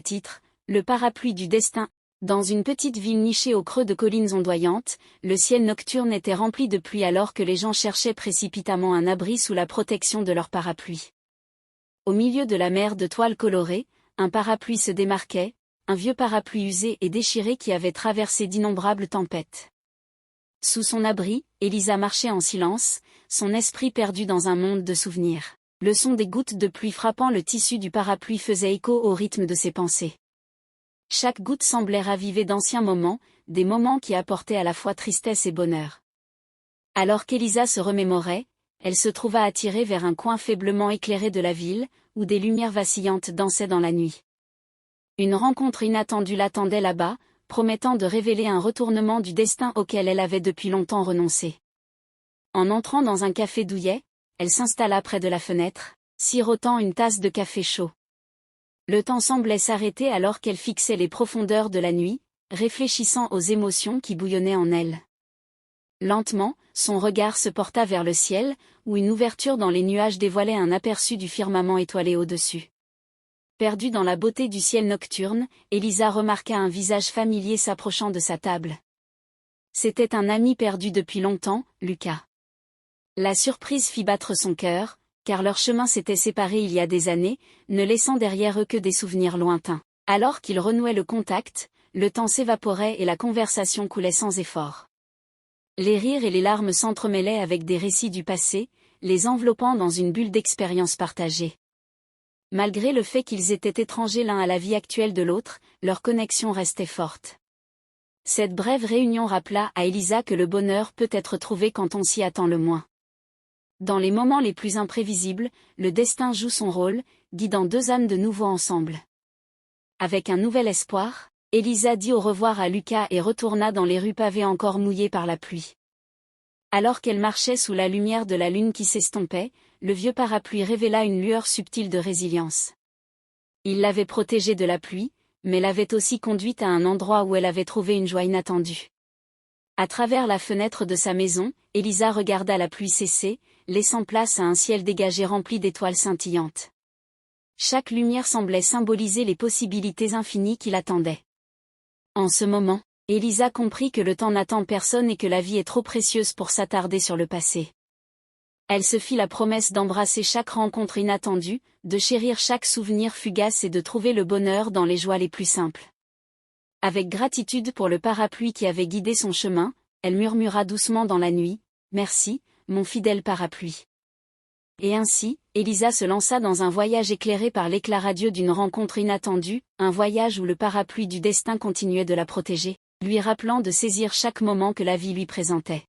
titre, le parapluie du destin. Dans une petite ville nichée au creux de collines ondoyantes, le ciel nocturne était rempli de pluie alors que les gens cherchaient précipitamment un abri sous la protection de leur parapluie. Au milieu de la mer de toiles colorées, un parapluie se démarquait, un vieux parapluie usé et déchiré qui avait traversé d'innombrables tempêtes. Sous son abri, Elisa marchait en silence, son esprit perdu dans un monde de souvenirs. Le son des gouttes de pluie frappant le tissu du parapluie faisait écho au rythme de ses pensées. Chaque goutte semblait raviver d'anciens moments, des moments qui apportaient à la fois tristesse et bonheur. Alors qu'Elisa se remémorait, elle se trouva attirée vers un coin faiblement éclairé de la ville, où des lumières vacillantes dansaient dans la nuit. Une rencontre inattendue l'attendait là-bas, promettant de révéler un retournement du destin auquel elle avait depuis longtemps renoncé. En entrant dans un café douillet, elle s'installa près de la fenêtre, sirotant une tasse de café chaud. Le temps semblait s'arrêter alors qu'elle fixait les profondeurs de la nuit, réfléchissant aux émotions qui bouillonnaient en elle. Lentement, son regard se porta vers le ciel, où une ouverture dans les nuages dévoilait un aperçu du firmament étoilé au-dessus. Perdue dans la beauté du ciel nocturne, Elisa remarqua un visage familier s'approchant de sa table. C'était un ami perdu depuis longtemps, Lucas. La surprise fit battre son cœur, car leurs chemins s'étaient séparés il y a des années, ne laissant derrière eux que des souvenirs lointains. Alors qu'ils renouaient le contact, le temps s'évaporait et la conversation coulait sans effort. Les rires et les larmes s'entremêlaient avec des récits du passé, les enveloppant dans une bulle d'expériences partagées. Malgré le fait qu'ils étaient étrangers l'un à la vie actuelle de l'autre, leur connexion restait forte. Cette brève réunion rappela à Elisa que le bonheur peut être trouvé quand on s'y attend le moins. Dans les moments les plus imprévisibles, le destin joue son rôle, guidant deux âmes de nouveau ensemble. Avec un nouvel espoir, Elisa dit au revoir à Lucas et retourna dans les rues pavées encore mouillées par la pluie. Alors qu'elle marchait sous la lumière de la lune qui s'estompait, le vieux parapluie révéla une lueur subtile de résilience. Il l'avait protégée de la pluie, mais l'avait aussi conduite à un endroit où elle avait trouvé une joie inattendue. À travers la fenêtre de sa maison, Elisa regarda la pluie cesser, laissant place à un ciel dégagé rempli d'étoiles scintillantes. Chaque lumière semblait symboliser les possibilités infinies qui l'attendaient. En ce moment, Elisa comprit que le temps n'attend personne et que la vie est trop précieuse pour s'attarder sur le passé. Elle se fit la promesse d'embrasser chaque rencontre inattendue, de chérir chaque souvenir fugace et de trouver le bonheur dans les joies les plus simples. Avec gratitude pour le parapluie qui avait guidé son chemin, elle murmura doucement dans la nuit, « Merci, mon fidèle parapluie. » Et ainsi, Elisa se lança dans un voyage éclairé par l'éclat radieux d'une rencontre inattendue, un voyage où le parapluie du destin continuait de la protéger, lui rappelant de saisir chaque moment que la vie lui présentait.